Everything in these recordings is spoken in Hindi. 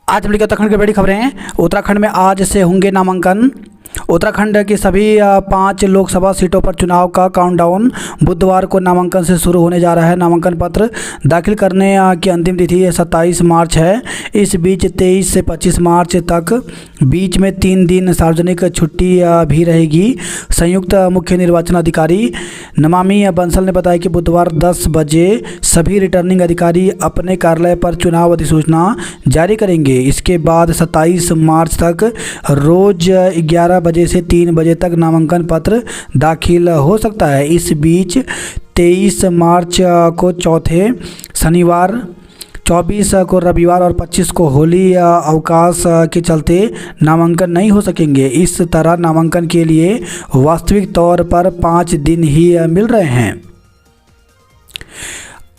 आज हम लेकर उत्तराखंड की बड़ी खबरें हैं। उत्तराखंड में आज से होंगे नामांकन। उत्तराखंड की सभी 5 लोकसभा सीटों पर चुनाव का काउंटडाउन बुधवार को नामांकन से शुरू होने जा रहा है। नामांकन पत्र दाखिल करने की अंतिम तिथि 27 मार्च है। इस बीच 23 से 25 मार्च तक बीच में 3 दिन सार्वजनिक छुट्टी भी रहेगी। संयुक्त मुख्य निर्वाचन अधिकारी नमामि बंसल ने बताया कि बुधवार 10 बजे सभी रिटर्निंग अधिकारी अपने कार्यालय पर चुनाव अधिसूचना जारी करेंगे। इसके बाद 27 मार्च तक रोज 11 बजे से 3 बजे तक नामांकन पत्र दाखिल हो सकता है। इस बीच 23 मार्च को चौथे शनिवार, 24 को रविवार और 25 को होली अवकाश के चलते नामांकन नहीं हो सकेंगे। इस तरह नामांकन के लिए वास्तविक तौर पर 5 दिन ही मिल रहे हैं।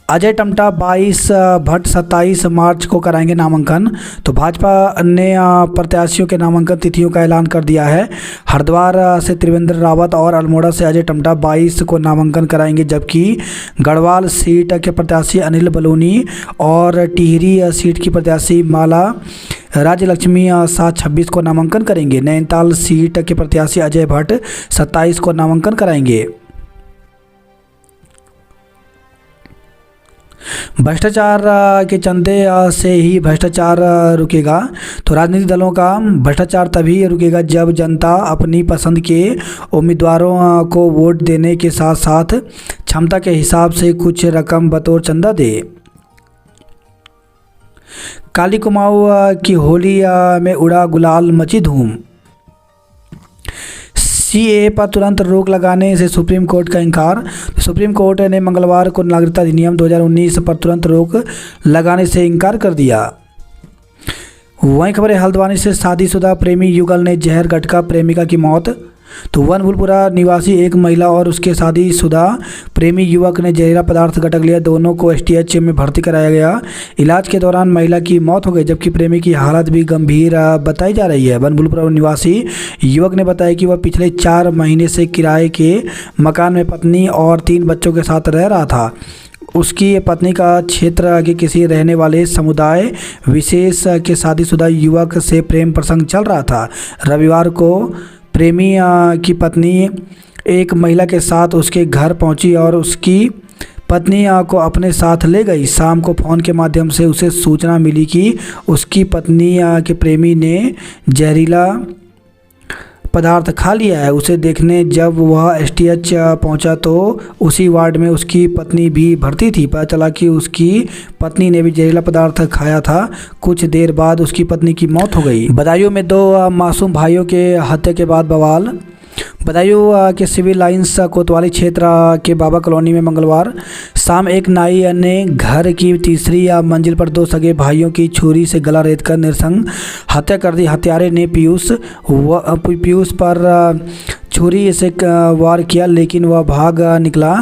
अजय टम्टा 22, भट्ट 27 मार्च को कराएंगे नामांकन। तो भाजपा ने प्रत्याशियों के नामांकन तिथियों का ऐलान कर दिया है। हरिद्वार से त्रिवेंद्र रावत और अल्मोड़ा से अजय टम्टा 22 को नामांकन कराएंगे, जबकि गढ़वाल सीट के प्रत्याशी अनिल बलूनी और टिहरी सीट की प्रत्याशी माला राज्य लक्ष्मी शाह 26 को नामांकन करेंगे। नैनीताल सीट के प्रत्याशी अजय भट्ट 27 को नामांकन कराएंगे। भ्रष्टाचार के चंदे से ही भ्रष्टाचार रुकेगा। तो राजनीतिक दलों का भ्रष्टाचार तभी रुकेगा जब जनता अपनी पसंद के उम्मीदवारों को वोट देने के साथ साथ क्षमता के हिसाब से कुछ रकम बतौर चंदा दे। काली कुमाऊं की होली में उड़ा गुलाल, मची धूम। सीएए पर तुरंत रोक लगाने से सुप्रीम कोर्ट का इंकार। सुप्रीम कोर्ट ने मंगलवार को नागरिकता अधिनियम 2019 पर तुरंत रोक लगाने से इंकार कर दिया। वहीं खबर है हल्द्वानी से शादीशुदा प्रेमी युगल ने जहर गटका प्रेमिका की मौत। तो वनभूलपुरा निवासी एक महिला और उसके शादीशुदा प्रेमी युवक ने जहरीला पदार्थ गटक लिया। दोनों को एसटीएच में भर्ती कराया गया। इलाज के दौरान महिला की मौत हो गई, जबकि प्रेमी की हालत भी गंभीर बताई जा रही है। वनभूलपुरा निवासी युवक ने बताया कि वह पिछले 4 महीने से किराए के मकान में पत्नी और 3 बच्चों के साथ रह रहा था। उसकी पत्नी का क्षेत्र के किसी रहने वाले समुदाय विशेष के शादीशुदा युवक से प्रेम प्रसंग चल रहा था। रविवार को प्रेमी की पत्नी एक महिला के साथ उसके घर पहुंची और उसकी पत्नी को अपने साथ ले गई। शाम को फ़ोन के माध्यम से उसे सूचना मिली कि उसकी पत्नी के प्रेमी ने जहरीला पदार्थ खा लिया है। उसे देखने जब वह एसटीएच पहुंचा तो उसी वार्ड में उसकी पत्नी भी भर्ती थी। पता चला कि उसकी पत्नी ने भी जहरीला पदार्थ खाया था। कुछ देर बाद उसकी पत्नी की मौत हो गई। बदायूं में 2 मासूम भाइयों के हत्या के बाद बवाल। बदायूं के सिविल लाइंस कोतवाली क्षेत्र के बाबा कॉलोनी में मंगलवार शाम एक नाई ने घर की तीसरी मंजिल पर 2 सगे भाइयों की छुरी से गला रेतकर नृशंस हत्या कर दी। हत्यारे ने पीयूष पर छुरी से वार किया, लेकिन वह भाग निकला।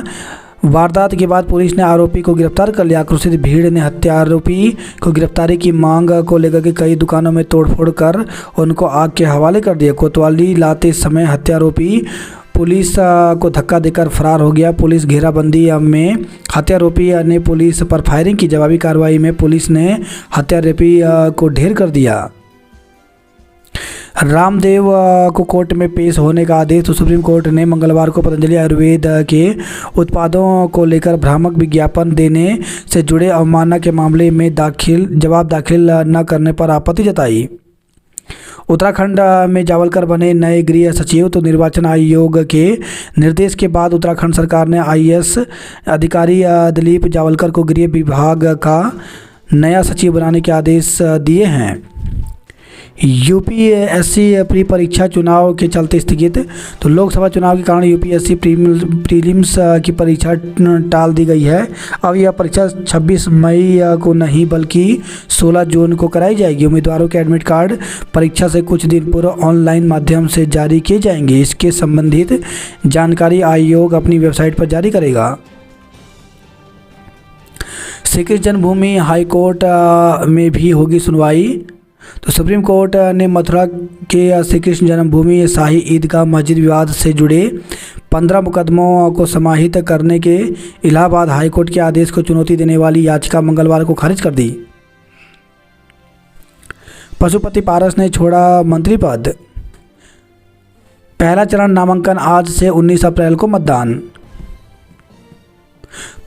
वारदात के बाद पुलिस ने आरोपी को गिरफ्तार कर लिया। आक्रोशित भीड़ ने हत्यारोपी को गिरफ्तारी की मांग को लेकर के कई दुकानों में तोड़फोड़ कर उनको आग के हवाले कर दिया। कोतवाली लाते समय हत्यारोपी पुलिस को धक्का देकर फरार हो गया। पुलिस घेराबंदी में हत्यारोपी ने पुलिस पर फायरिंग की। जवाबी कार्रवाई में पुलिस ने हत्यारोपी को ढेर कर दिया। रामदेव को कोर्ट में पेश होने का आदेश। तो सुप्रीम कोर्ट ने मंगलवार को पतंजलि आयुर्वेद के उत्पादों को लेकर भ्रामक विज्ञापन देने से जुड़े अवमानना के मामले में जवाब दाखिल न करने पर आपत्ति जताई। उत्तराखंड में जावलकर बने नए गृह सचिव। तो निर्वाचन आयोग के निर्देश के बाद उत्तराखंड सरकार ने आईएएस अधिकारी दिलीप जावलकर को गृह विभाग का नया सचिव बनाने के आदेश दिए हैं। यूपीएससी प्री परीक्षा चुनाव के चलते स्थगित। तो लोकसभा चुनाव के कारण यूपीएससी प्रीलिम्स की परीक्षा टाल दी गई है। अब यह परीक्षा 26 मई को नहीं बल्कि 16 जून को कराई जाएगी। उम्मीदवारों के एडमिट कार्ड परीक्षा से कुछ दिन पूर्व ऑनलाइन माध्यम से जारी किए जाएंगे। इसके संबंधित जानकारी आयोग अपनी वेबसाइट पर जारी करेगा। श्री कृष्ण जन्मभूमि हाई कोर्ट में भी होगी सुनवाई। तो सुप्रीम कोर्ट ने मथुरा के श्री कृष्ण जन्मभूमि शाही ईदगाह मस्जिद विवाद से जुड़े 15 मुकदमों को समाहित करने के इलाहाबाद हाईकोर्ट के आदेश को चुनौती देने वाली याचिका मंगलवार को खारिज कर दी। पशुपति पारस ने छोड़ा मंत्री पद। पहला चरण नामांकन आज से 19 अप्रैल को मतदान।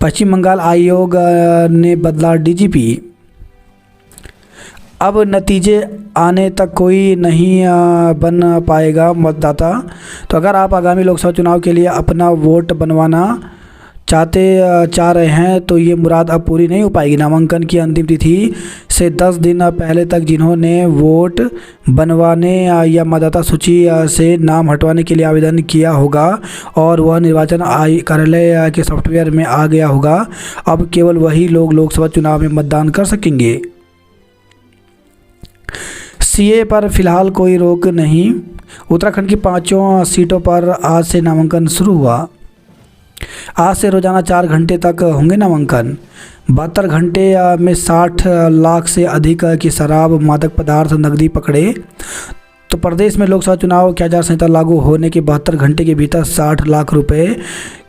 पश्चिम बंगाल आयोग ने बदला डीजीपी। अब नतीजे आने तक कोई नहीं बन पाएगा मतदाता। तो अगर आप आगामी लोकसभा चुनाव के लिए अपना वोट बनवाना चाह रहे हैं तो ये मुराद अब पूरी नहीं हो पाएगी। नामांकन की अंतिम तिथि से 10 दिन पहले तक जिन्होंने वोट बनवाने या मतदाता सूची से नाम हटवाने के लिए आवेदन किया होगा और वह निर्वाचन कार्यालय के सॉफ्टवेयर में आ गया होगा, अब केवल वही लोग लोकसभा चुनाव में मतदान कर सकेंगे। सीए पर फिलहाल कोई रोक नहीं। उत्तराखंड की 5 सीटों पर आज से नामांकन शुरू हुआ। आज से रोजाना 4 घंटे तक होंगे नामांकन। 72 घंटे में 60 लाख से अधिक की शराब, मादक पदार्थ, नकदी पकड़े। तो प्रदेश में लोकसभा चुनाव की आचार संहिता लागू होने के 72 घंटे के भीतर 60 लाख रुपए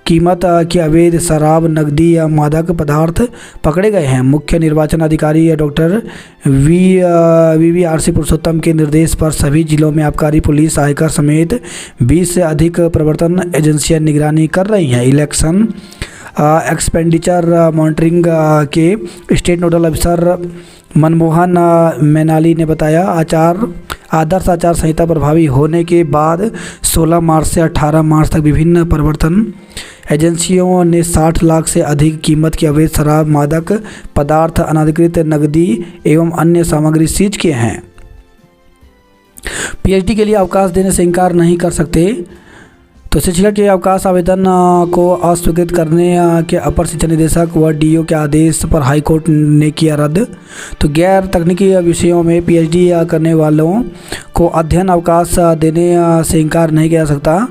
कीमत की अवैध शराब, नकदी या मादक पदार्थ पकड़े गए हैं। मुख्य निर्वाचन अधिकारी डॉक्टर वीवीआरसी पुरुषोत्तम के निर्देश पर सभी जिलों में आबकारी पुलिस, आयकर समेत 20 से अधिक प्रवर्तन एजेंसियां निगरानी कर रही हैं। इलेक्शन एक्सपेंडिचर मॉनिटरिंग के स्टेट नोडल अफसर मनमोहन मैनाली ने बताया, आदर्श आचार संहिता प्रभावी होने के बाद 16 मार्च से 18 मार्च तक विभिन्न प्रवर्तन एजेंसियों ने 60 लाख से अधिक कीमत की अवैध शराब, मादक पदार्थ, अनधिकृत नकदी एवं अन्य सामग्री सीज किए हैं। पीएचडी के लिए अवकाश देने से इनकार नहीं कर सकते। तो शिक्षिका के अवकाश आवेदन को अस्वीकृत करने के अपर शिक्षा निदेशक व डीओ के आदेश पर हाईकोर्ट ने किया रद्द। तो गैर तकनीकी विषयों में पीएचडी करने वालों को अध्ययन अवकाश देने से इनकार नहीं किया जा सकता।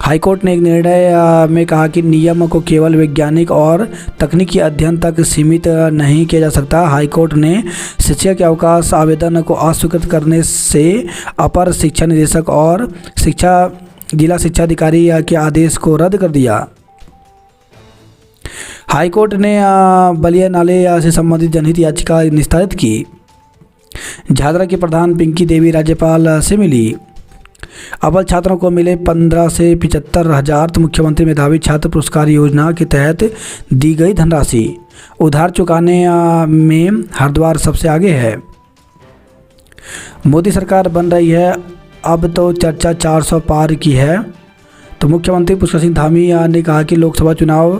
हाईकोर्ट ने एक निर्णय में कहा कि नियम को केवल वैज्ञानिक और तकनीकी अध्ययन तक सीमित नहीं किया जा सकता। हाईकोर्ट ने शिक्षक के अवकाश आवेदन को अस्वीकृत करने से अपर शिक्षा निदेशक और जिला शिक्षा अधिकारी के आदेश को रद्द कर दिया। हाईकोर्ट ने बलिया नाले से संबंधित जनहित याचिका निस्तारित की। झादरा की प्रधान पिंकी देवी राज्यपाल से मिली। अव्वल छात्रों को मिले 15 से 75 हज़ार। तो मुख्यमंत्री मेधावी छात्र पुरस्कार योजना के तहत दी गई धनराशि। उधार चुकाने में हरिद्वार सबसे आगे है। मोदी सरकार बन रही है, अब तो चर्चा 400 पार की है। तो मुख्यमंत्री पुष्कर सिंह धामी ने कहा कि लोकसभा चुनाव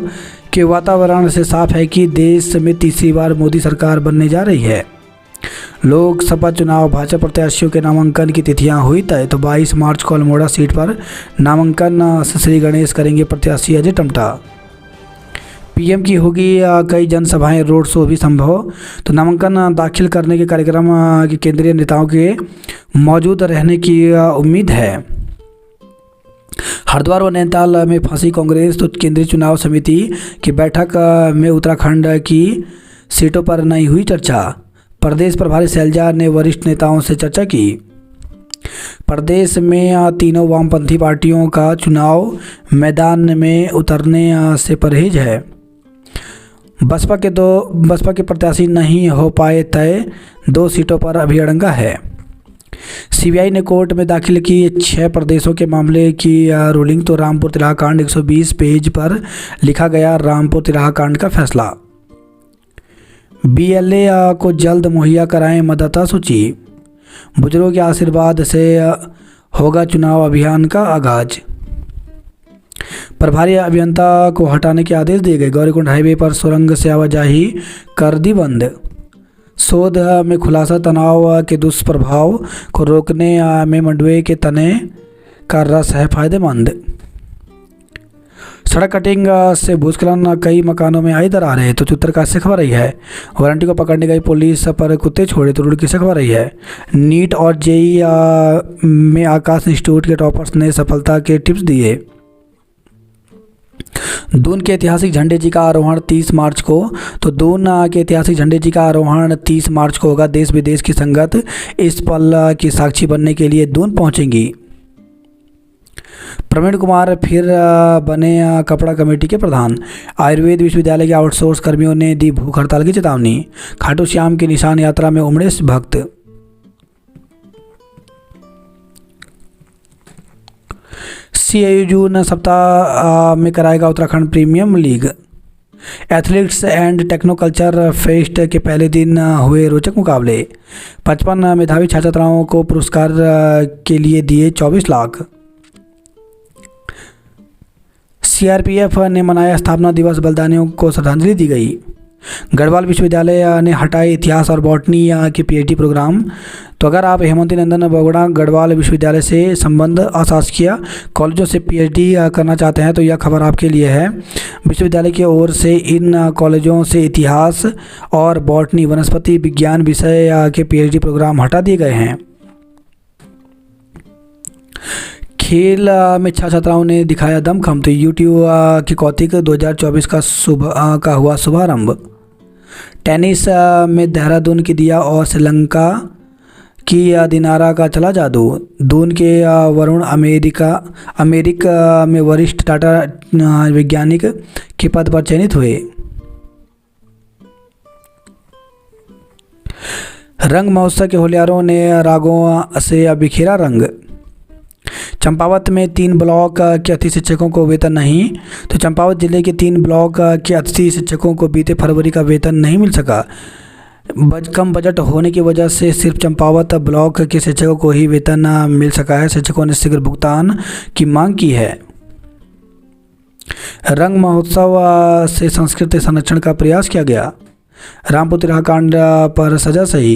के वातावरण से साफ है कि देश में तीसरी बार मोदी सरकार बनने जा रही है। लोकसभा चुनाव भाजपा प्रत्याशियों के नामांकन की तिथियां हुई तय। तो 22 मार्च को अल्मोड़ा सीट पर नामांकन श्री गणेश करेंगे प्रत्याशी अजय टम्टा। पीएम की होगी कई जनसभाएं, रोड शो भी संभव। तो नामांकन दाखिल करने के कार्यक्रम के केंद्रीय नेताओं के मौजूद रहने की उम्मीद है। हरिद्वार व नैनीताल में फंसी कांग्रेस। तो केंद्रीय चुनाव समिति की बैठक में उत्तराखंड की सीटों पर नहीं हुई चर्चा। प्रदेश प्रभारी शैलजा ने वरिष्ठ नेताओं से चर्चा की। प्रदेश में तीनों वामपंथी पार्टियों का चुनाव मैदान में उतरने से परहेज है। बसपा के प्रत्याशी नहीं हो पाए तय। 2 सीटों पर अभी अड़ंगा है। सीबीआई ने कोर्ट में दाखिल की 6 प्रदेशों के मामले की रूलिंग। तो रामपुर तिराहा कांड 120 पेज पर लिखा गया रामपुर तिराहा कांड का फैसला। बीएलए को जल्द मुहैया कराएं मतदाता सूची। बुजुर्गों के आशीर्वाद से होगा चुनाव अभियान का आगाज। प्रभारी अभियंता को हटाने के आदेश दिए गए। गौरीकुंड हाईवे पर सुरंग से आवाजाही कर दी बंद। शोध में खुलासा, तनाव के दुष्प्रभाव को रोकने में मंडुए के तने का रस है फायदेमंद। सड़क कटिंग से भूस्खलन, कई मकानों में आई दरार है। तो उत्तरकाशी से खबर रही है। वारंटी को पकड़ने गई पुलिस पर कुत्ते छोड़े। तो रुड़की से खबर रही है। नीट और जेई में आकाश इंस्टीट्यूट के टॉपर्स ने सफलता के टिप्स दिए। दून के ऐतिहासिक झंडे जी का आरोहण 30 मार्च को। तो दून के ऐतिहासिक झंडे जी का आरोहण 30 मार्च को होगा। देश विदेश की संगत इस पल की साक्षी बनने के लिए दून पहुंचेंगी। प्रवीण कुमार फिर बने कपड़ा कमेटी के प्रधान। आयुर्वेद विश्वविद्यालय के आउटसोर्स कर्मियों ने दी भूख हड़ताल की चेतावनी। खाटू श्याम की निशान यात्रा में उमड़े भक्त। CIU जून सप्ताह में कराएगा Uttarakhand premium league. Athletics and technoculture fest के पहले दिन हुए रोचक मुकाबले। 55 मेधावी छात्र छात्राओं को पुरस्कार के लिए दिए 24 लाख। CRPF ने मनाया स्थापना दिवस, बलिदानियों को श्रद्धांजलि दी गई। गढ़वाल विश्वविद्यालय ने हटाए इतिहास और बॉटनी के PhD प्रोग्राम। तो अगर आप हेमंती नंदन बोगड़ा गढ़वाल विश्वविद्यालय से संबंध अशासकीय कॉलेजों से PhD करना चाहते हैं तो यह खबर आपके लिए है। विश्वविद्यालय की ओर से इन कॉलेजों से इतिहास और बॉटनी वनस्पति विज्ञान विषय के PhD प्रोग्राम हटा दिए गए हैं। खेल में छात्र छात्राओं ने दिखाया दमखम। तो यूट्यूब की कौतिक 2024 का हुआ शुभारंभ। टेनिस में देहरादून की दिया और श्रीलंका की दिनारा का चला जादू। दून के वरुण अमेरिका में वरिष्ठ डाटा वैज्ञानिक के पद पर चयनित हुए। रंग महोत्सव के होल्यारों ने रागों से बिखेरा रंग। चंपावत में 3 ब्लॉक के अतिथि शिक्षकों को वेतन नहीं। तो चंपावत जिले के 3 ब्लॉक के अतिथि शिक्षकों को बीते फरवरी का वेतन नहीं मिल सका। कम बजट होने की वजह से सिर्फ चंपावत ब्लॉक के शिक्षकों को ही वेतन मिल सका है। शिक्षकों ने शीघ्र भुगतान की मांग की है। रंग महोत्सव से संस्कृति संरक्षण का प्रयास किया गया। रामपुर तिराहा कांड पर सजा सही।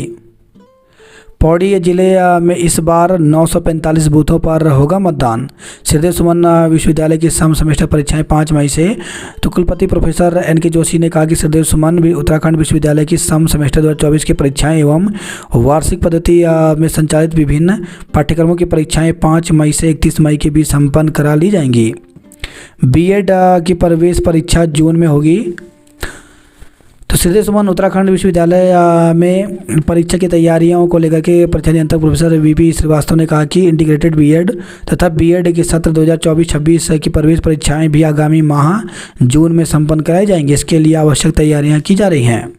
पौड़ी जिले में इस बार 945 बूथों पर होगा मतदान। श्रीदेव सुमन विश्वविद्यालय की सम सेमेस्टर परीक्षाएं 5 मई से। तो कुलपति प्रोफेसर NK जोशी ने कहा कि श्रीदेव सुमन भी उत्तराखंड विश्वविद्यालय की सम सेमेस्टर 2024 की परीक्षाएं एवं वार्षिक पद्धति में संचालित विभिन्न पाठ्यक्रमों की परीक्षाएं 5 मई से 31 मई के बीच संपन्न करा ली जाएंगी। B.Ed की प्रवेश परीक्षा जून में होगी। तो श्रीदेव सुमन उत्तराखंड विश्वविद्यालय में परीक्षा की तैयारियों को लेकर के परीक्षा नियंत्रक प्रोफेसर VP श्रीवास्तव ने कहा कि इंटीग्रेटेड B.Ed तथा B.Ed के सत्र 2024-26 की प्रवेश परीक्षाएं भी आगामी माह जून में संपन्न कराई जाएंगी। इसके लिए आवश्यक तैयारियां की जा रही हैं।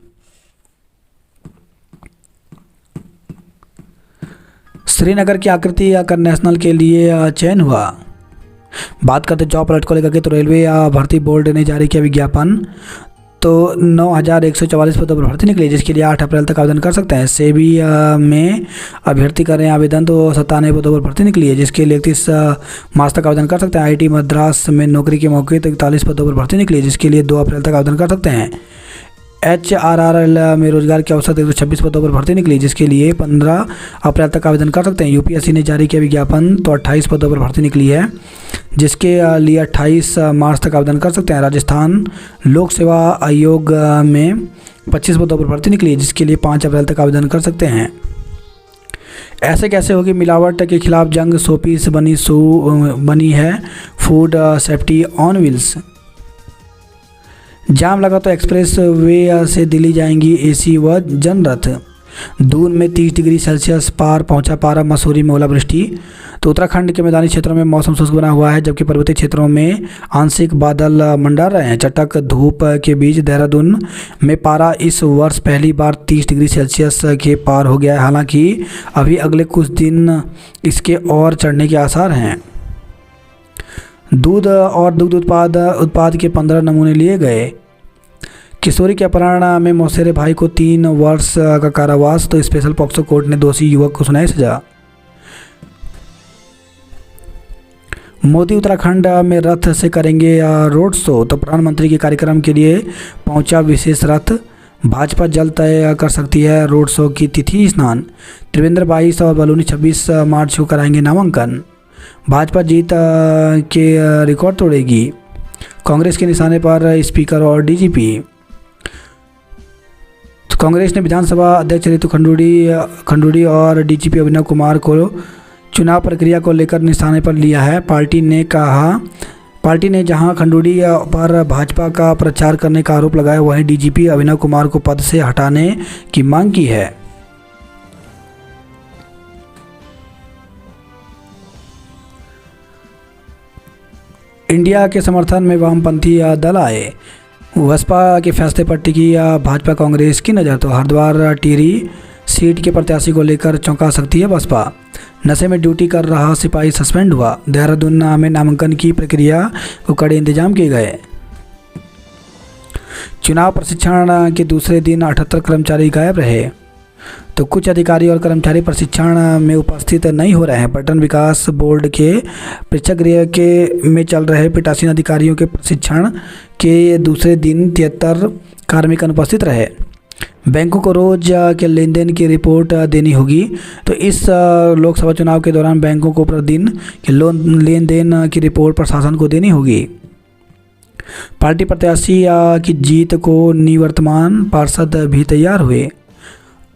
श्रीनगर की आकृति कर नेशनल के लिए चयन हुआ। बात करते जॉब अलर्ट को लेकर के तो रेलवे भर्ती बोर्ड ने जारी किया विज्ञापन। तो 9144 पदों पर भर्ती निकली जिसके लिए 8 अप्रैल तक आवेदन कर सकते हैं। सेबी में अभ्यर्थी कर रहे हैं आवेदन तो 97 पदों पर भर्ती निकली है जिसके लिए 31 मार्च तक आवेदन कर सकते हैं। IIT मद्रास में नौकरी के मौके तो 41 पदों पर भर्ती निकली है जिसके लिए 2 अप्रैल तक आवेदन कर सकते हैं। HRRL में रोजगार के अवसर 126 पदों पर भर्ती निकली जिसके लिए 15 अप्रैल तक आवेदन कर सकते हैं। UPSC ने जारी किया विज्ञापन तो 28 पदों पर भर्ती निकली है जिसके लिए 28 मार्च तक आवेदन कर सकते हैं। राजस्थान लोक सेवा आयोग में 25 पदों पर भर्ती निकली है जिसके लिए 5 अप्रैल तक आवेदन कर सकते हैं। ऐसे कैसे होगी मिलावट के खिलाफ जंग, शोपीस बनी है फूड सेफ्टी ऑन व्हील्स। जाम लगा तो एक्सप्रेस वे से दिल्ली जाएंगी AC व जनरथ। दून में 30 डिग्री सेल्सियस पार पहुंचा पारा। मसूरी में ओलावृष्टि। तो उत्तराखंड के मैदानी क्षेत्रों में मौसम शुष्क बना हुआ है जबकि पर्वतीय क्षेत्रों में आंशिक बादल मंडरा रहे हैं। चटक धूप के बीच देहरादून में पारा इस वर्ष पहली बार 30 डिग्री सेल्सियस के पार हो गया है। हालांकि अभी अगले कुछ दिन इसके और चढ़ने के आसार हैं। दूध और दुग्ध उत्पाद के 15 नमूने लिए गए। किशोरी के अपहरण में मौसेरे भाई को 3 वर्ष का कारावास। तो स्पेशल पॉक्सो कोर्ट ने दोषी युवक को सुनाई सजा। मोदी उत्तराखंड में रथ से करेंगे रोड शो। तो प्रधानमंत्री के कार्यक्रम के लिए पहुंचा विशेष रथ। भाजपा जल्द तय कर सकती है रोड शो की तिथि स्नान। त्रिवेंद्र 22 और बलूनी 26 मार्च को कराएंगे नामांकन। भाजपा जीत के रिकॉर्ड तोड़ेगी। कांग्रेस के निशाने पर स्पीकर और DGP। तो कांग्रेस ने विधानसभा अध्यक्ष रितु खंडूड़ी और DGP अभिनव कुमार को चुनाव प्रक्रिया को लेकर निशाने पर लिया है। पार्टी ने जहां खंडूड़ी पर भाजपा का प्रचार करने का आरोप लगाया वहीं DGP अभिनव कुमार को पद से हटाने की मांग की है। इंडिया के समर्थन में वामपंथी दल आए। बसपा के फैसले पर टिकी भाजपा कांग्रेस की नज़र। तो हरिद्वार टिहरी सीट के प्रत्याशी को लेकर चौंका सकती है बसपा। नशे में ड्यूटी कर रहा सिपाही सस्पेंड हुआ। देहरादून में नामांकन की प्रक्रिया को कड़े इंतजाम किए गए। चुनाव प्रशिक्षण के दूसरे दिन 78 कर्मचारी गायब रहे। तो कुछ अधिकारी और कर्मचारी प्रशिक्षण में उपस्थित नहीं हो रहे हैं। पर्यटन विकास बोर्ड के प्रेक्षागृह के में चल रहे पीठासीन अधिकारियों के प्रशिक्षण के दूसरे दिन 73 कार्मिक अनुपस्थित रहे। बैंकों को रोज के लेन देन की रिपोर्ट देनी होगी। तो इस लोकसभा चुनाव के दौरान बैंकों को प्रतिदिन के लेन देन की रिपोर्ट प्रशासन को देनी होगी। पार्टी प्रत्याशी की जीत को निवर्तमान पार्षद भी तैयार हुए।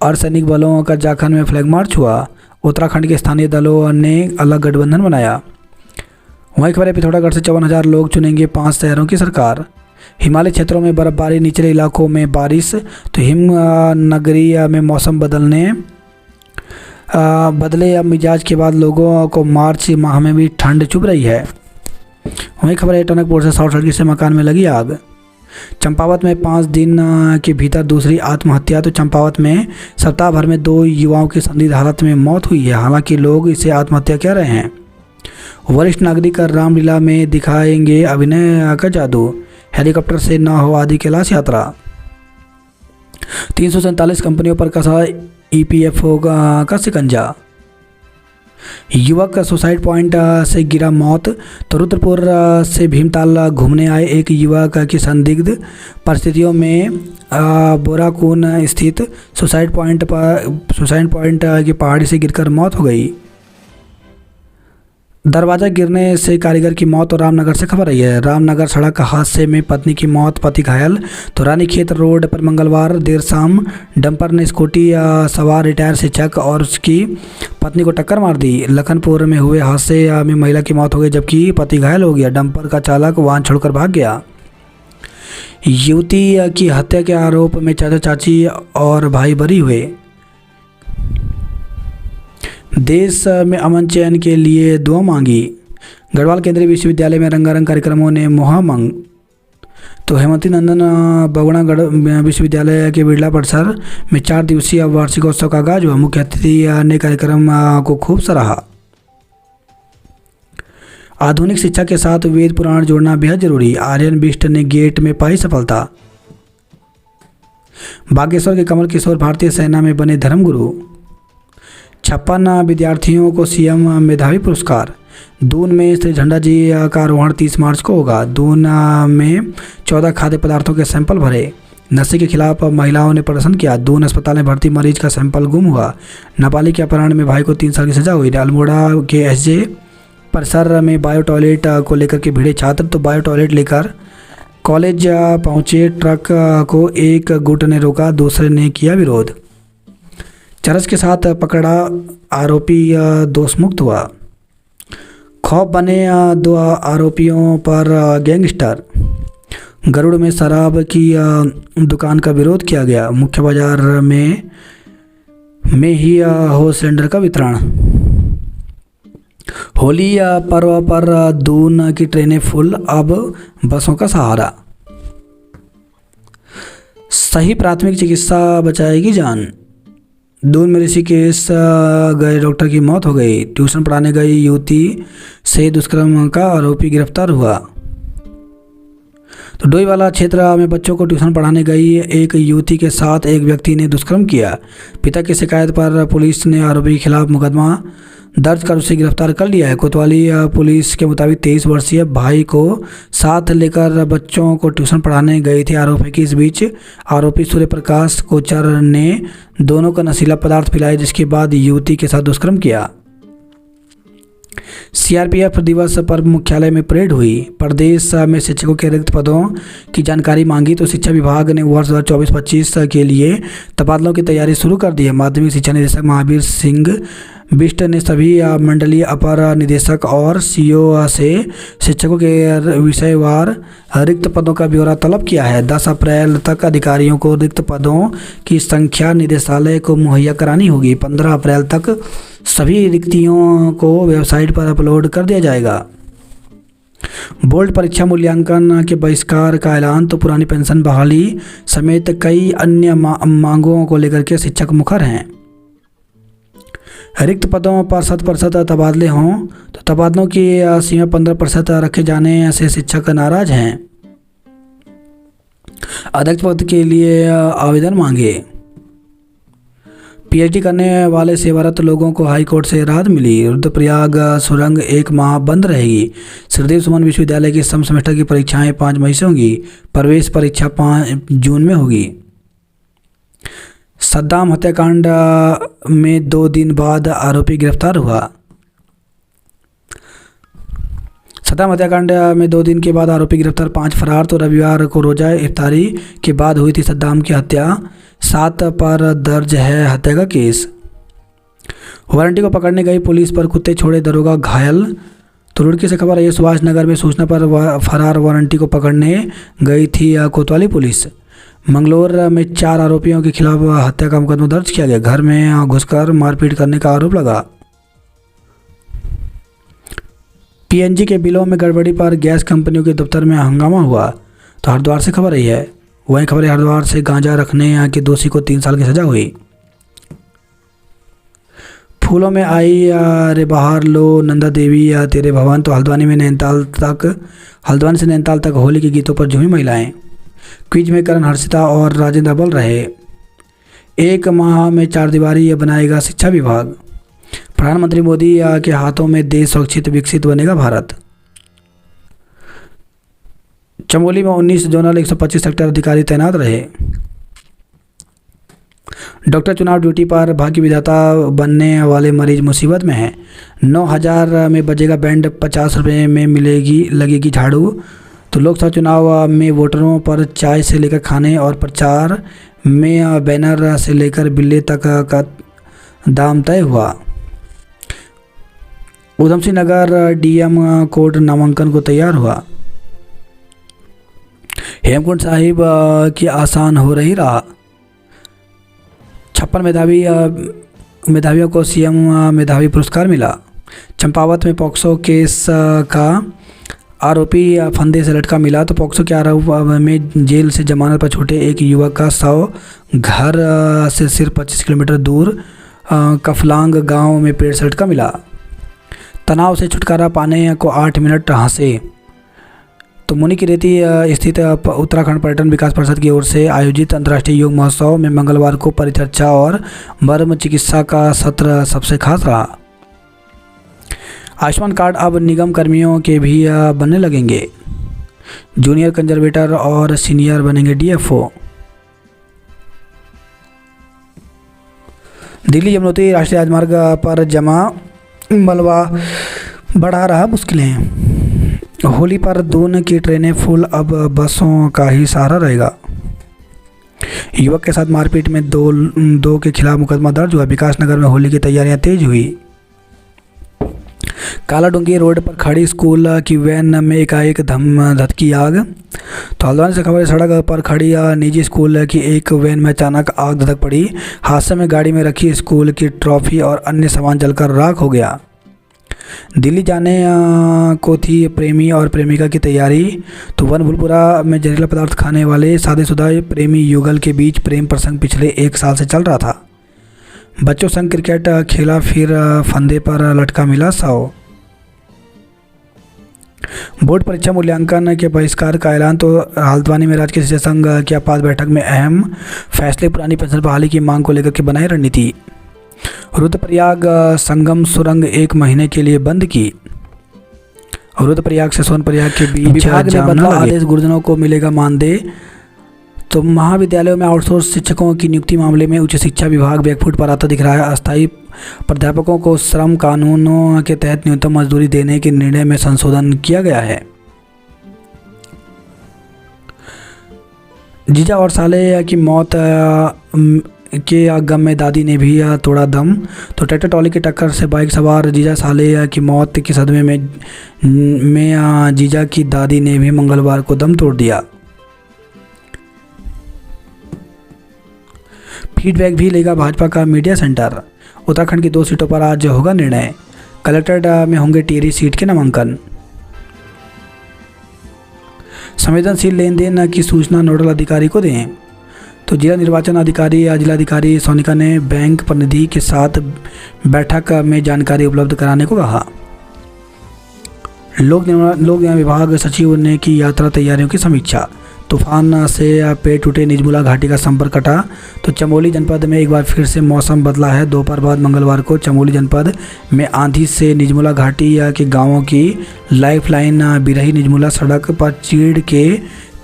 अर्धसैनिक बलों का झारखंड में फ्लैग मार्च हुआ। उत्तराखंड के स्थानीय दलों ने अलग गठबंधन बनाया। वहीं खबर है पिथौरागढ़ से 54,000 लोग चुनेंगे 5 शहरों की सरकार। हिमालय क्षेत्रों में बर्फबारी, निचले इलाकों में बारिश। तो हिम नगरी में मौसम बदले अब मिजाज के बाद लोगों को मार्च माह में भी ठंड चुभ रही है। वहीं खबर है टनकपुर से शॉर्ट सर्किट से मकान में लगी आग। चंपावत में 5 दिन के भीतर दूसरी आत्महत्या। तो चंपावत में सप्ताह भर में 2 युवाओं की संदिग्ध हालत में मौत हुई है। हालांकि लोग इसे आत्महत्या कह रहे हैं। वरिष्ठ नागरिक रामलीला में दिखाएंगे अभिनय का जादू। हेलीकॉप्टर से न हो आदि कैलाश यात्रा। 347 कंपनियों पर कसा ईपीएफओ का शिकंजा। युवक सुसाइड पॉइंट से गिरा मौत। तो रुद्रपुर से भीमताल घूमने आए एक युवक की संदिग्ध परिस्थितियों में बोराकून स्थित सुसाइड पॉइंट की पहाड़ी से गिरकर मौत हो गई। दरवाजा गिरने से कारीगर की मौत। और रामनगर से खबर आई है। रामनगर सड़क हादसे में पत्नी की मौत, पति घायल। तो रानीखेत रोड पर मंगलवार देर शाम डंपर ने स्कूटी सवार रिटायर शिक्षक और उसकी पत्नी को टक्कर मार दी। लखनपुर में हुए हादसे में महिला की मौत हो गई जबकि पति घायल हो गया। डंपर का चालक वाहन छोड़कर भाग गया। युवती की हत्या के आरोप में चाचा चाची और भाई बरी हुए। देश में अमन चयन के लिए दुआ मांगी। गढ़वाल केंद्रीय विश्वविद्यालय में रंगारंग कार्यक्रमों ने मोहा मांग। तो हेमंती नंदन बगुणा विश्वविद्यालय के बिरला परिसर में 4 दिवसीय वार्षिकोत्सव का आगाज हुआ। मुख्य अतिथि ने कार्यक्रम को खूब सराहा। आधुनिक शिक्षा के साथ वेद पुराण जोड़ना बेहद जरूरी। आर्यन बिष्ट ने गेट में पाई सफलता। बागेश्वर के कमल किशोर भारतीय सेना में बने धर्मगुरु। 56 विद्यार्थियों को सीएम मेधावी पुरस्कार। दून में श्री झंडा जी का आरोहण 30 मार्च को होगा। दून में 14 खाद्य पदार्थों के सैंपल भरे। नशे के खिलाफ महिलाओं ने प्रदर्शन किया। दून अस्पताल में भर्ती मरीज का सैंपल गुम हुआ। नाबालिग के अपहरण में भाई को 3 साल की सजा हुई। अल्मोड़ा के एसजे परिसर में बायो टॉयलेट को लेकर के भिड़े छात्र। तो बायो टॉयलेट लेकर कॉलेज पहुंचे ट्रक को एक गुट ने रोका, दूसरे ने किया विरोध। चरस के साथ पकड़ा आरोपी दोषमुक्त हुआ। खौफ बने 2 आरोपियों पर गैंगस्टर। गरुड़ में शराब की दुकान का विरोध किया गया। मुख्य बाजार में ही हो सिलेंडर का वितरण। होली पर्व पर दून की ट्रेनें फुल, अब बसों का सहारा। सही प्राथमिक चिकित्सा बचाएगी जान। दून में ऋषिकेश गए डॉक्टर की मौत हो गई। ट्यूशन पढ़ाने गई युवती से दुष्कर्म का आरोपी गिरफ्तार हुआ। तो डोईवाला क्षेत्र में बच्चों को ट्यूशन पढ़ाने गई एक युवती के साथ एक व्यक्ति ने दुष्कर्म किया। पिता की शिकायत पर पुलिस ने आरोपी के खिलाफ मुकदमा दर्ज कर उसे गिरफ्तार कर लिया है। कोतवाली पुलिस के मुताबिक 23 वर्षीय भाई को साथ लेकर बच्चों को ट्यूशन पढ़ाने गई थी। आरोप है कि इस बीच आरोपी सूर्य प्रकाश कोचर ने दोनों को नशीला पदार्थ पिलाया, जिसके बाद युवती के साथ दुष्कर्म किया। सीआरपीएफ दिवस पर मुख्यालय में परेड हुई। प्रदेश में शिक्षकों के रिक्त पदों की जानकारी मांगी। तो शिक्षा विभाग ने वर्ष 2024-25 के लिए तबादलों की तैयारी शुरू कर दी है। माध्यमिक शिक्षा निदेशक महावीर सिंह बिष्ट ने सभी मंडलीय अपर निदेशक और सीईओ से शिक्षकों के विषयवार रिक्त पदों का ब्यौरा तलब किया है। 10 अप्रैल तक अधिकारियों को रिक्त पदों की संख्या निदेशालय को मुहैया करानी होगी। 15 अप्रैल तक सभी रिक्तियों को वेबसाइट पर अपलोड कर दिया जाएगा। बोर्ड परीक्षा मूल्यांकन के बहिष्कार का ऐलान। तो पुरानी पेंशन बहाली समेत कई अन्य मांगों को लेकर के शिक्षक मुखर हैं। रिक्त पदों पर 100% तबादले हों तो तबादलों की सीमा 15% रखे जाने से शिक्षक नाराज हैं। अध्यक्ष पद के लिए आवेदन मांगे। पीएचडी करने वाले सेवारत लोगों को हाई कोर्ट से राहत मिली। रुद्रप्रयाग सुरंग 1 माह बंद रहेगी। श्रीदेव सुमन विश्वविद्यालय की सम सेमेस्टर की परीक्षाएं 5 मई से होंगी। प्रवेश परीक्षा 5 जून में होगी। सद्दाम हत्याकांड में 2 दिन बाद आरोपी गिरफ्तार हुआ। सद्दाम हत्याकांड में 2 दिन के बाद आरोपी गिरफ्तार, 5 फरार। तो रविवार को रोजा इफ्तारी के बाद हुई थी सद्दाम की हत्या। 7 पर दर्ज है हत्या का केस। वारंटी को पकड़ने गई पुलिस पर कुत्ते छोड़े दरोगा घायल। तो रुड़की से खबर है, सुभाष नगर में सूचना पर फरार वारंटी को पकड़ने गई थी कोतवाली पुलिस। मंगलोर में 4 आरोपियों के खिलाफ हत्या का मुकदमा दर्ज किया गया। घर में घुसकर मारपीट करने का आरोप लगा। पीएनजी के बिलों में गड़बड़ी पर गैस कंपनियों के दफ्तर में हंगामा हुआ। तो हरिद्वार से खबर आई है। वहीं खबर है, हरिद्वार से गांजा रखने के दोषी को 3 साल की सजा हुई। फूलों में आई रे बाहर लो नंदा देवी तेरे भवन। तो हल्द्वानी से नैनीताल तक होली के गीतों पर झूमी महिलाएं। क्विज में करण हर्षिता और राजेंद्र बल रहे। 1 माह में 4 दीवारी बनाएगा शिक्षा विभाग। प्रधानमंत्री मोदी के हाथों में देश सुरक्षित विकसित बनेगा भारत। चमोली में 19 जोनल 125 सेक्टर अधिकारी तैनात रहे। डॉक्टर चुनाव ड्यूटी पर भाग्य विधाता बनने वाले मरीज मुसीबत में हैं। 9,000 में बजेगा बैंड, 50 रुपये में लगेगी झाड़ू। तो लोकसभा चुनाव में वोटरों पर चाय से लेकर खाने और प्रचार में बैनर से लेकर बिल्ले तक का दाम तय हुआ। उधमसिंह नगर डीएम कोड नामांकन को तैयार हुआ। हेमकुंड साहिब की आसान हो रही राह। 56 मेधावियों को सीएम मेधावी पुरस्कार मिला। चंपावत में पॉक्सो केस का आरोपी फंदे से लटका मिला। तो पॉक्सो के आरोप में जेल से जमानत पर छूटे एक युवक का शव घर से सिर्फ 25 किलोमीटर दूर कफलांग गांव में पेड़ से लटका मिला। तनाव से छुटकारा पाने को 8 मिनट हंसे। तो मुनि की रेती स्थित उत्तराखंड पर्यटन विकास परिषद की ओर से आयोजित अंतर्राष्ट्रीय योग महोत्सव में मंगलवार को परिचर्चा और मर्म चिकित्सा का सत्र सबसे खास रहा। आयुष्मान कार्ड अब निगम कर्मियों के भी बनने लगेंगे। जूनियर कंजर्वेटर और सीनियर बनेंगे डीएफओ। दिल्ली यमुनोत्री राष्ट्रीय राजमार्ग पर जमा मलबा बढ़ा रहा मुश्किलें। होली पर दून की ट्रेनें फुल, अब बसों का ही सहारा रहेगा। युवक के साथ मारपीट में दो के खिलाफ मुकदमा दर्ज हुआ। विकास नगर में होली की तैयारियां तेज हुई। कालाडूंगी रोड पर खड़ी स्कूल की वैन में एकाएक धधकी आग। तो हल्द्वानी से खबर है, सड़क पर खड़ी निजी स्कूल की एक वैन में अचानक आग धधक पड़ी। हादसे में गाड़ी में रखी स्कूल की ट्रॉफी और अन्य सामान जलकर राख हो गया। दिल्ली जाने को थी प्रेमी और प्रेमिका की तैयारी। तो वन भूलपुरा में जहरीला पदार्थ खाने वाले शादीशुदा प्रेमी युगल के बीच प्रेम प्रसंग पिछले 1 साल से चल रहा था। बच्चों संग क्रिकेट खेला, फिर फंदे पर लटका मिला शव। बोर्ड परीक्षा मूल्यांकन के बहिष्कार का ऐलान। तो हल्द्वानी में राजकीय शिक्षा संघ की आपात बैठक में अहम फैसले। पुरानी पेंशन बहाली की मांग को लेकर के बनाई रणनीति। रुद्रप्रयाग संगम सुरंग 1 महीने के लिए बंद की। रुद्रप्रयाग से सोनप्रयाग के बीच बदला आदेश, गुरुजनों को मिलेगा मानदेय। तो महाविद्यालयों में आउटसोर्स शिक्षकों की नियुक्ति मामले में उच्च शिक्षा विभाग बैकफुट पर आता दिख रहा है। अस्थायी प्राध्यापकों को श्रम कानूनों के तहत न्यूनतम मजदूरी देने के निर्णय में संशोधन किया गया है। जीजा और साले की मौत के गम में दादी ने भी तोड़ा दम। तो ट्रैक्टर ट्रॉली की टक्कर से बाइक सवार जीजा साले की मौत के सदमे में जीजा की दादी ने भी मंगलवार को दम तोड़ दिया। फीडबैक भी लेगा भाजपा का मीडिया सेंटर। उत्तराखंड की 2 सीटों पर आज होगा निर्णय। कलेक्ट्रेट में होंगे टिहरी सीट के नामांकन। संवेदनशील लेन देन की सूचना नोडल अधिकारी को दें। तो जिला निर्वाचन अधिकारी या जिलाधिकारी सोनिका ने बैंक प्रतिनिधि के साथ बैठक में जानकारी उपलब्ध कराने को कहा। लोक निर्माण विभाग सचिव ने की यात्रा तैयारियों की समीक्षा। तूफान से पेड़ टूटे, निजमुला घाटी का संपर्क कटा। तो चमोली जनपद में एक बार फिर से मौसम बदला है। दोपहर बाद मंगलवार को चमोली जनपद में आंधी से निजमुला घाटी के गांवों की लाइफलाइन बिरही निजमुला सड़क पर चीड़ के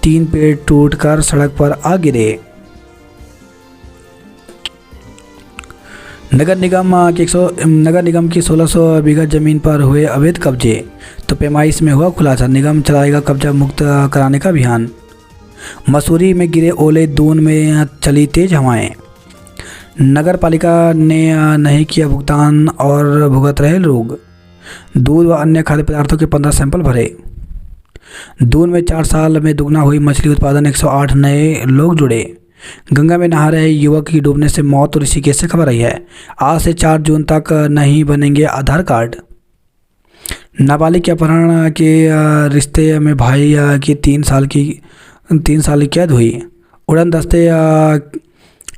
3 पेड़ टूटकर सड़क पर आ गिरे। नगर निगम की 1600 बीघा जमीन पर हुए अवैध कब्जे। तो पैमाइश में हुआ खुलासा, निगम चलाएगा कब्जा मुक्त कराने का अभियान। मसूरी में गिरे ओले, दून में चली तेज हवाएं। नगर पालिका ने नहीं किया भुगतान और भुगत रहे लोग। दूध व अन्य खाद्य पदार्थों के 15 सैंपल भरे। दून में 4 साल में दुगना हुई मछली उत्पादन, 108 नए लोग जुड़े। गंगा में नहा रहे युवक की डूबने से मौत। और ऋषिकेश से खबर आई है, आज से 4 जून तक नहीं बनेंगे आधार कार्ड। नाबालिग के अपहरण के रिश्ते में भाई की 3 साल की कैद हुई। उड़न दस्ते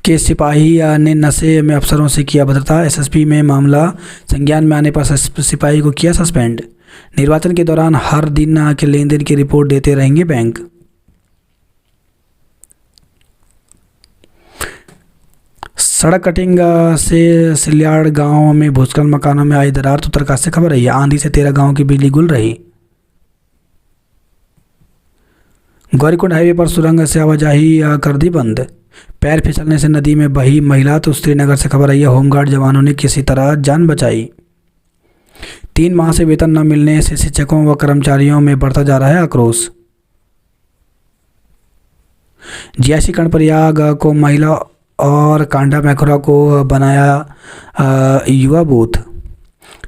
के सिपाही ने नशे में अफसरों से किया भद्रता। एसएसपी में मामला संज्ञान में आने पर सिपाही को किया सस्पेंड। निर्वाचन के दौरान हर दिन के लेन देन की रिपोर्ट देते रहेंगे बैंक। सड़क कटिंग से सिल्याड़ गांव में भूस्खलन, मकानों में आई दरार। तो उत्तरकाशी से खबर है, आंधी से 13 गांवों की बिजली गुल रही। गौरीकुंड हाईवे पर सुरंग से आवाजाही कर दी बंद। पैर फिसलने से नदी में बही महिला। तो श्रीनगर से खबर आई है, होमगार्ड जवानों ने किसी तरह जान बचाई। 3 माह से वेतन न मिलने से शिक्षकों व कर्मचारियों में बढ़ता जा रहा है आक्रोश। जियासी कर्णप्रयाग को महिला और कांडा मैखुरा को बनाया युवा बूथ।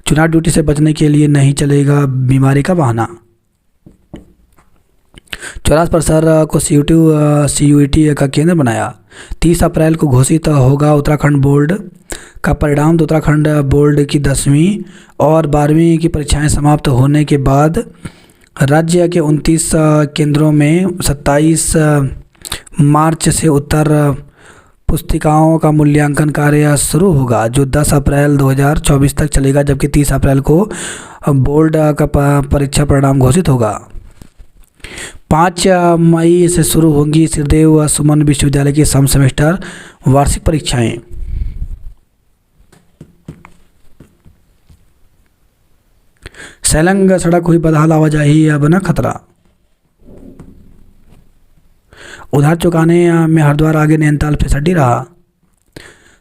चुनाव ड्यूटी से बचने के लिए नहीं चलेगा बीमारी का बहाना। 54% को सीयूईटी का केंद्र बनाया। 30 अप्रैल को घोषित होगा उत्तराखंड बोर्ड का परिणाम। तो उत्तराखंड बोर्ड की 10वीं और 12वीं की परीक्षाएं समाप्त होने के बाद राज्य के 29 केंद्रों में 27 मार्च से उत्तर पुस्तिकाओं का मूल्यांकन कार्य शुरू होगा, जो 10 अप्रैल 2024 तक चलेगा, जबकि 30 अप्रैल को बोर्ड का परीक्षा परिणाम घोषित होगा। 5 मई से शुरू होंगी श्रीदेव सुमन विश्वविद्यालय की सम सेमेस्टर वार्षिक परीक्षाएं। सैलंग सड़क हुई बदहाल, आवाजाही बना खतरा। उधार चुकाने में हरिद्वार आगे, नैनीताल फिसड्डी रहा।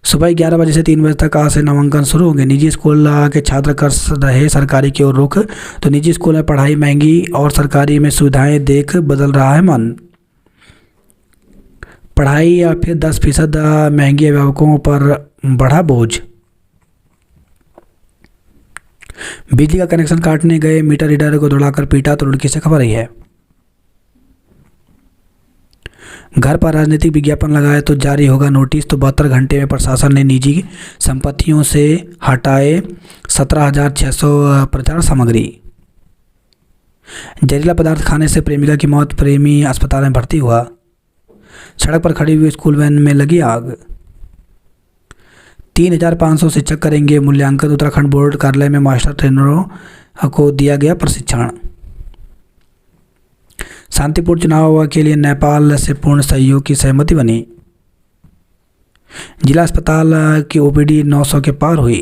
सुबह 11 बजे से 3 बजे तक आज से नामांकन शुरू होंगे। निजी स्कूल के छात्र कर रहे सरकारी की ओर रुख। तो निजी स्कूल में पढ़ाई महंगी और सरकारी में सुविधाएं देख बदल रहा है मन। पढ़ाई या फिर 10% महंगी, अभिभावकों पर बढ़ा बोझ। बिजली का कनेक्शन काटने गए मीटर रीडर को दौड़ाकर पीटा। तो रुड़की से खबर आई है, घर पर राजनीतिक विज्ञापन लगाए तो जारी होगा नोटिस। तो 72 घंटे में प्रशासन ने निजी संपत्तियों से हटाए 17,600 प्रचार सामग्री। जहरीला पदार्थ खाने से प्रेमिका की मौत, प्रेमी अस्पताल में भर्ती हुआ। सड़क पर खड़ी हुई स्कूल वैन में लगी आग। 3,500 शिक्षक करेंगे मूल्यांकन। उत्तराखंड बोर्ड कार्यालय में मास्टर ट्रेनरों को दिया गया प्रशिक्षण। शांतिपूर्ण चुनाव के लिए नेपाल से पूर्ण सहयोग की सहमति बनी। जिला अस्पताल की ओपीडी 900 के पार हुई।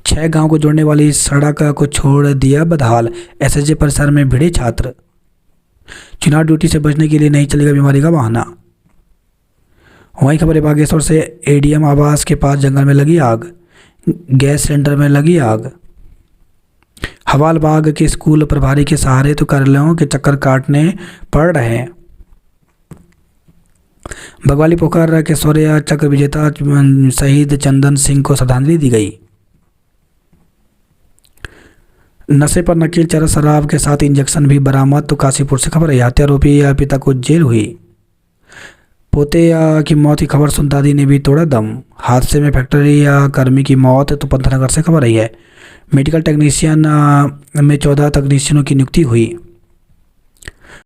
6 गांव को जोड़ने वाली सड़क को छोड़ दिया बदहाल। एसएसजे परिसर में भिड़े छात्र। चुनाव ड्यूटी से बचने के लिए नहीं चलेगा बीमारी का बहाना। वहीं खबर है बागेश्वर से, एडीएम आवास के पास जंगल में लगी आग। गैस सिलेंडर में लगी आग। हवालबाग के स्कूल प्रभारी के सहारे तो कार्यालयों के चक्कर काटने पड़ रहे हैं। बगवाली पोखर के शौर्य चक्र विजेता शहीद चंदन सिंह को श्रद्धांजलि दी गई। नशे पर नकील चरस शराब के साथ इंजेक्शन भी बरामद। तो काशीपुर से खबर है, हत्यारोपी पिता को जेल हुई। पोते की मौत की खबर सुन दादी ने भी तोड़ा दम। हादसे में फैक्ट्री कर्मी की मौत। तो पंतनगर से खबर आई है, मेडिकल टेक्नीशियन में 14 तकनीशियनों की नियुक्ति हुई।